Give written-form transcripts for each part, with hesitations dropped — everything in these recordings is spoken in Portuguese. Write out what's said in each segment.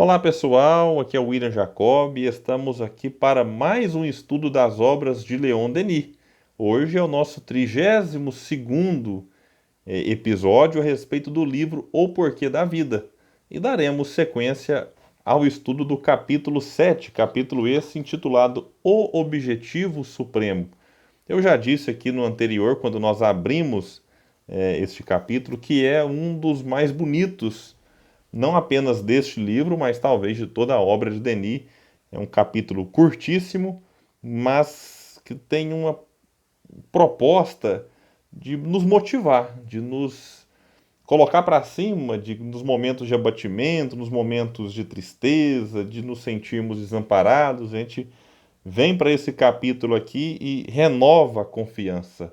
Olá pessoal, aqui é o William Jacob e estamos aqui para mais um estudo das obras de Leon Denis. Hoje é o nosso 32º episódio a respeito do livro O Porquê da Vida e daremos sequência ao estudo do capítulo 7, capítulo esse intitulado O Objetivo Supremo. Eu já disse aqui no anterior, quando nós abrimos este capítulo, que é um dos mais bonitos não apenas deste livro, mas talvez de toda a obra de Denis. É um capítulo curtíssimo, mas que tem uma proposta de nos motivar, de nos colocar para cima nos momentos de abatimento, nos momentos de tristeza, de nos sentirmos desamparados. A gente vem para esse capítulo aqui e renova a confiança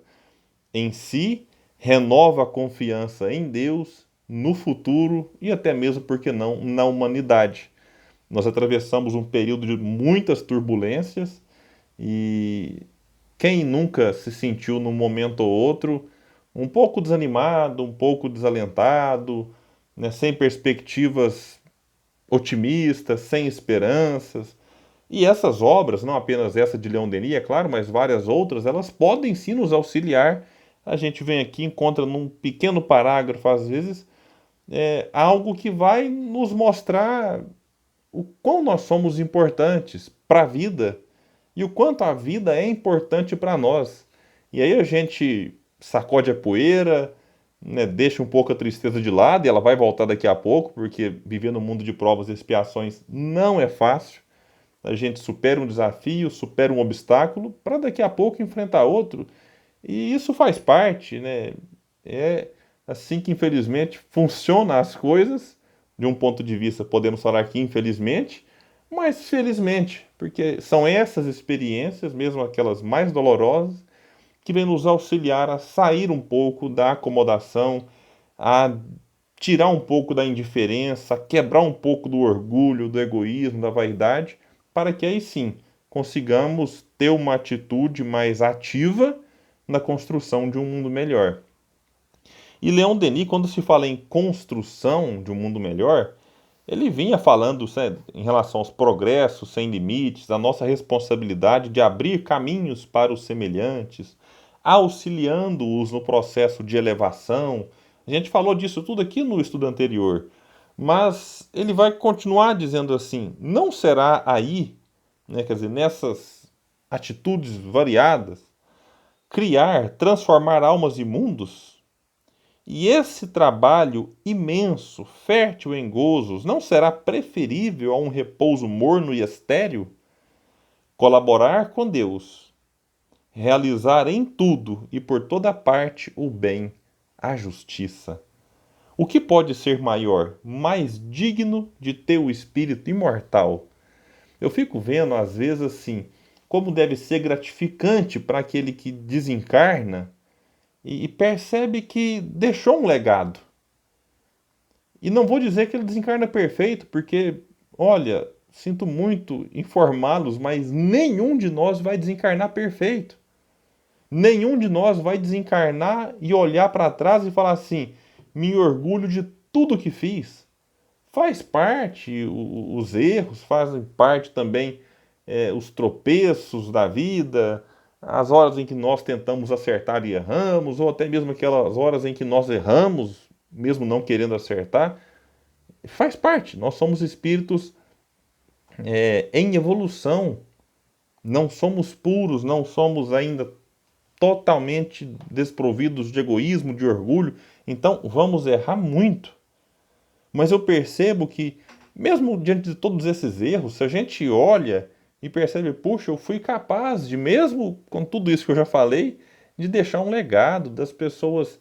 em si, renova a confiança em Deus, no futuro e até mesmo, por que não, na humanidade. Nós atravessamos um período de muitas turbulências e quem nunca se sentiu num momento ou outro um pouco desanimado, um pouco desalentado, né, sem perspectivas otimistas, sem esperanças. E essas obras, não apenas essa de Leon Denis, é claro, mas várias outras, elas podem sim nos auxiliar. A gente vem aqui e encontra num pequeno parágrafo, às vezes, algo que vai nos mostrar o quão nós somos importantes para a vida e o quanto a vida é importante para nós. E aí a gente sacode a poeira, né, deixa um pouco a tristeza de lado, e ela vai voltar daqui a pouco, porque viver no mundo de provas e expiações não é fácil. A gente supera um desafio, supera um obstáculo, para daqui a pouco enfrentar outro. E isso faz parte, né? É assim que, infelizmente, funcionam as coisas. De um ponto de vista, podemos falar que infelizmente, mas felizmente, porque são essas experiências, mesmo aquelas mais dolorosas, que vêm nos auxiliar a sair um pouco da acomodação, a tirar um pouco da indiferença, a quebrar um pouco do orgulho, do egoísmo, da vaidade, para que aí sim consigamos ter uma atitude mais ativa na construção de um mundo melhor. E Leon Denis, quando se fala em construção de um mundo melhor, ele vinha falando, sabe, em relação aos progressos sem limites, a nossa responsabilidade de abrir caminhos para os semelhantes, auxiliando-os no processo de elevação. A gente falou disso tudo aqui no estudo anterior, mas ele vai continuar dizendo assim: não será aí, né, quer dizer, nessas atitudes variadas, criar, transformar almas e mundos? E esse trabalho imenso, fértil em gozos, não será preferível a um repouso morno e estéril? Colaborar com Deus, realizar em tudo e por toda parte o bem, a justiça. O que pode ser maior, mais digno de ter o espírito imortal? Eu fico vendo, às vezes, assim, como deve ser gratificante para aquele que desencarna e percebe que deixou um legado. E não vou dizer que ele desencarna perfeito, porque, olha, sinto muito informá-los, mas nenhum de nós vai desencarnar perfeito. Nenhum de nós vai desencarnar e olhar para trás e falar assim: me orgulho de tudo que fiz. Faz parte, os erros fazem parte também, os tropeços da vida, as horas em que nós tentamos acertar e erramos, ou até mesmo aquelas horas em que nós erramos, mesmo não querendo acertar. Faz parte, nós somos espíritos em evolução, não somos puros, não somos ainda totalmente desprovidos de egoísmo, de orgulho, então vamos errar muito. Mas eu percebo que, mesmo diante de todos esses erros, se a gente olha e percebe, puxa, eu fui capaz de, mesmo com tudo isso que eu já falei, de deixar um legado, das pessoas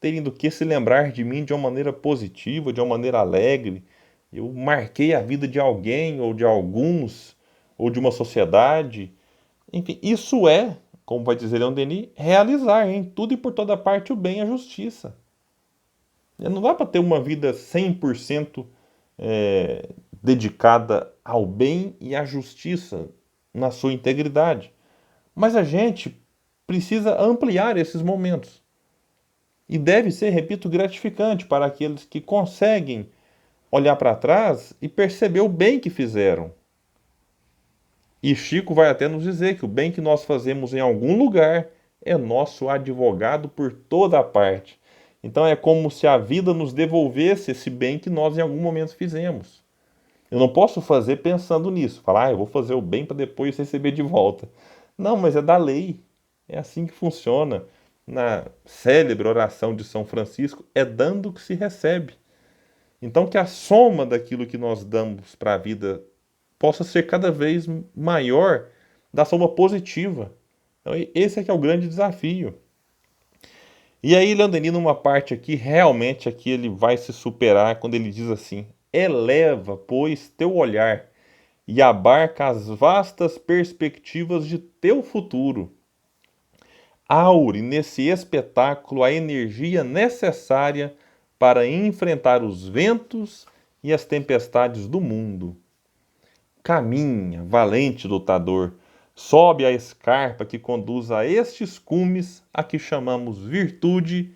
terem do que se lembrar de mim de uma maneira positiva, de uma maneira alegre. Eu marquei a vida de alguém, ou de alguns, ou de uma sociedade. Enfim, isso é, como vai dizer Leon Denis, realizar em tudo e por toda parte o bem e a justiça. Não dá para ter uma vida 100% dedicada ao bem e à justiça na sua integridade. Mas a gente precisa ampliar esses momentos. E deve ser, repito, gratificante para aqueles que conseguem olhar para trás e perceber o bem que fizeram. E Chico vai até nos dizer que o bem que nós fazemos em algum lugar é nosso advogado por toda a parte. Então é como se a vida nos devolvesse esse bem que nós em algum momento fizemos. Eu não posso fazer pensando nisso, falar, eu vou fazer o bem para depois receber de volta. Não, mas é da lei. É assim que funciona. Na célebre oração de São Francisco, é dando que se recebe. Então que a soma daquilo que nós damos para a vida possa ser cada vez maior da soma positiva. Então, esse é que é o grande desafio. E aí, Leon Denis, numa parte aqui, realmente aqui ele vai se superar quando ele diz assim: eleva, pois, teu olhar e abarca as vastas perspectivas de teu futuro. Aure nesse espetáculo a energia necessária para enfrentar os ventos e as tempestades do mundo. Caminha, valente lutador, sobe a escarpa que conduz a estes cumes a que chamamos virtude,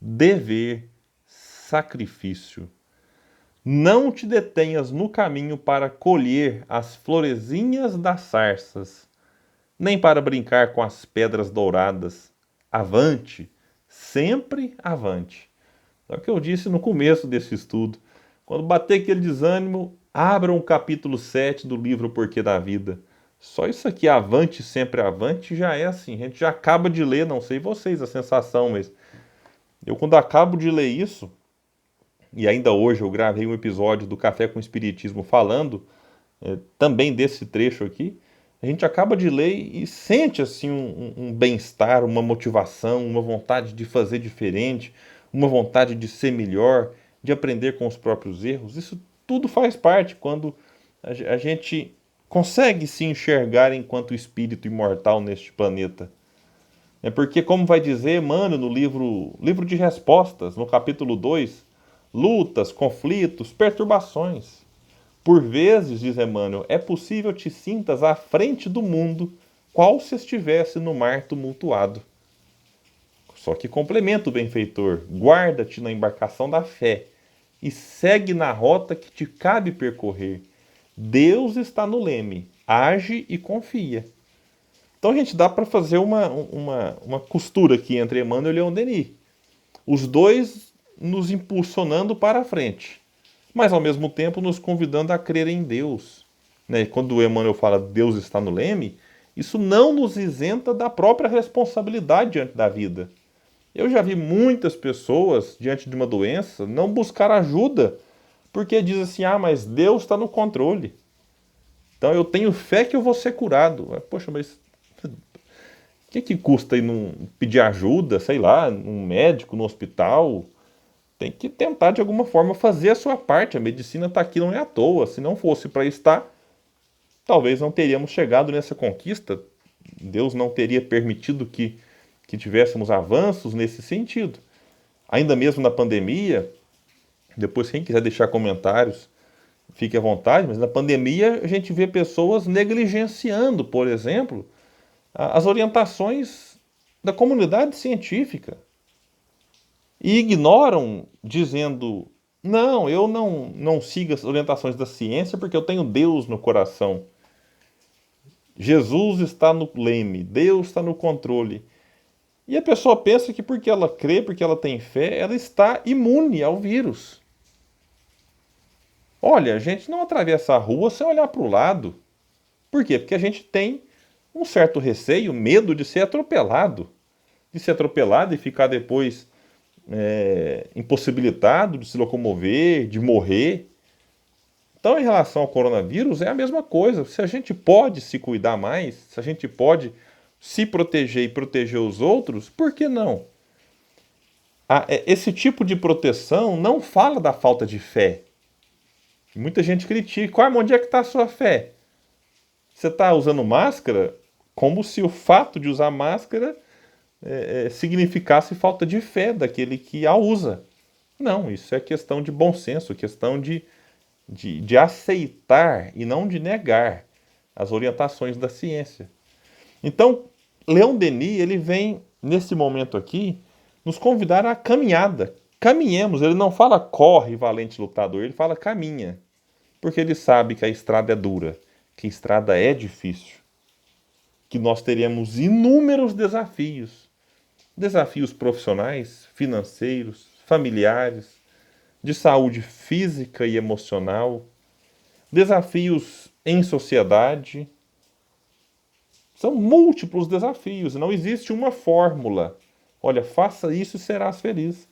dever, sacrifício. Não te detenhas no caminho para colher as florezinhas das sarças, nem para brincar com as pedras douradas. Avante, sempre avante. É o que eu disse no começo desse estudo. Quando bater aquele desânimo, abram o capítulo 7 do livro O Porquê da Vida. Só isso aqui, avante, sempre avante, já é assim. A gente já acaba de ler, não sei vocês a sensação, mas eu quando acabo de ler isso, e ainda hoje eu gravei um episódio do Café com Espiritismo falando também desse trecho aqui, a gente acaba de ler e sente assim um bem-estar, uma motivação, uma vontade de fazer diferente, uma vontade de ser melhor, de aprender com os próprios erros. Isso tudo faz parte quando a gente consegue se enxergar enquanto espírito imortal neste planeta. É porque, como vai dizer Emmanuel no livro de Respostas, no capítulo 2, lutas, conflitos, perturbações. Por vezes, diz Emmanuel, é possível te sintas à frente do mundo, qual se estivesse no mar tumultuado. Só que complementa o benfeitor, guarda-te na embarcação da fé e segue na rota que te cabe percorrer. Deus está no leme, age e confia. Então, a gente, dá para fazer uma costura aqui entre Emmanuel e Leon Denis. Os dois nos impulsionando para a frente, mas ao mesmo tempo nos convidando a crer em Deus. Né? Quando o Emmanuel fala Deus está no leme, isso não nos isenta da própria responsabilidade diante da vida. Eu já vi muitas pessoas, diante de uma doença, não buscar ajuda, porque diz assim, mas Deus está no controle. Então eu tenho fé que eu vou ser curado. Poxa, mas o que custa aí não pedir ajuda, sei lá, um médico, no hospital? Tem que tentar de alguma forma fazer a sua parte. A medicina está aqui, não é à toa. Se não fosse para estar, talvez não teríamos chegado nessa conquista. Deus não teria permitido que tivéssemos avanços nesse sentido. Ainda mesmo na pandemia, depois quem quiser deixar comentários, fique à vontade, mas na pandemia a gente vê pessoas negligenciando, por exemplo, as orientações da comunidade científica. E ignoram dizendo, não, eu não sigo as orientações da ciência porque eu tenho Deus no coração. Jesus está no leme, Deus está no controle. E a pessoa pensa que porque ela crê, porque ela tem fé, ela está imune ao vírus. Olha, a gente não atravessa a rua sem olhar para o lado. Por quê? Porque a gente tem um certo receio, medo de ser atropelado. De ser atropelado e ficar depois impossibilitado de se locomover, de morrer. Então, em relação ao coronavírus, é a mesma coisa. Se a gente pode se cuidar mais, se a gente pode se proteger e proteger os outros, por que não? Esse tipo de proteção não fala da falta de fé. Muita gente critica. Onde é que está a sua fé? Você está usando máscara como se o fato de usar máscara significasse falta de fé daquele que a usa. Não, isso é questão de bom senso, questão de aceitar e não de negar as orientações da ciência. Então, Leon Denis, ele vem, nesse momento aqui, nos convidar à caminhada. caminhemos. Ele não fala corre, valente lutador, ele fala caminha. Porque ele sabe que a estrada é dura, que a estrada é difícil, que nós teremos inúmeros desafios. Desafios profissionais, financeiros, familiares, de saúde física e emocional, desafios em sociedade. São múltiplos desafios, não existe uma fórmula. Olha, faça isso e serás feliz.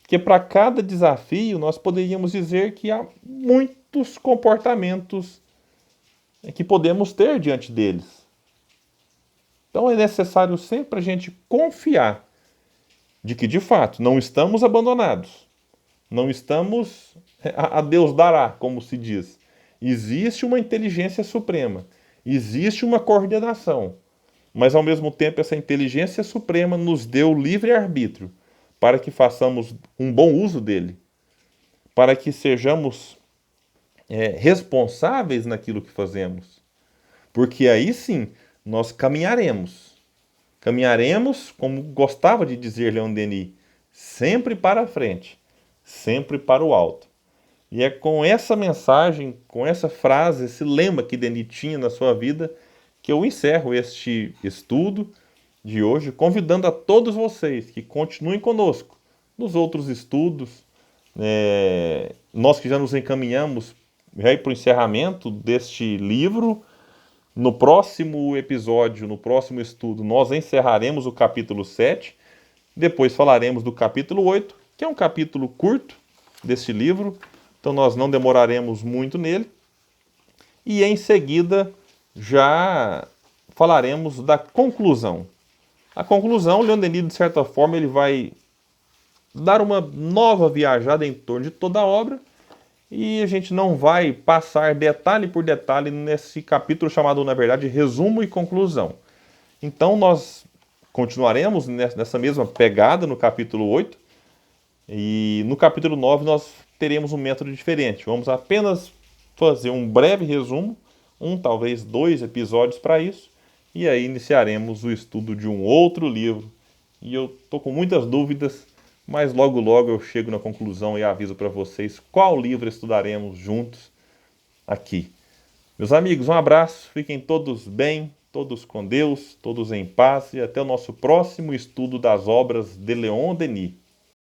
Porque para cada desafio nós poderíamos dizer que há muitos comportamentos que podemos ter diante deles. Então é necessário sempre a gente confiar de que, de fato, não estamos abandonados. Não estamos a Deus dará, como se diz. Existe uma inteligência suprema. Existe uma coordenação. Mas, ao mesmo tempo, essa inteligência suprema nos deu livre-arbítrio para que façamos um bom uso dele. Para que sejamos responsáveis naquilo que fazemos. Porque aí sim, nós caminharemos. Caminharemos, como gostava de dizer Leon Denis, sempre para a frente, sempre para o alto. E é com essa mensagem, com essa frase, esse lema que Denis tinha na sua vida, que eu encerro este estudo de hoje, convidando a todos vocês que continuem conosco nos outros estudos. Nós que já nos encaminhamos já para o encerramento deste livro. No próximo episódio, no próximo estudo, nós encerraremos o capítulo 7. Depois falaremos do capítulo 8, que é um capítulo curto deste livro. Então nós não demoraremos muito nele. E em seguida já falaremos da conclusão. A conclusão, Leon Denis, de certa forma, ele vai dar uma nova viajada em torno de toda a obra. E a gente não vai passar detalhe por detalhe nesse capítulo chamado, na verdade, resumo e conclusão. Então nós continuaremos nessa mesma pegada no capítulo 8. E no capítulo 9 nós teremos um método diferente. Vamos apenas fazer um breve resumo, talvez 2 episódios para isso. E aí iniciaremos o estudo de um outro livro. E eu estou com muitas dúvidas, mas logo logo eu chego na conclusão e aviso para vocês qual livro estudaremos juntos aqui. Meus amigos, um abraço, fiquem todos bem, todos com Deus, todos em paz e até o nosso próximo estudo das obras de Leon Denis.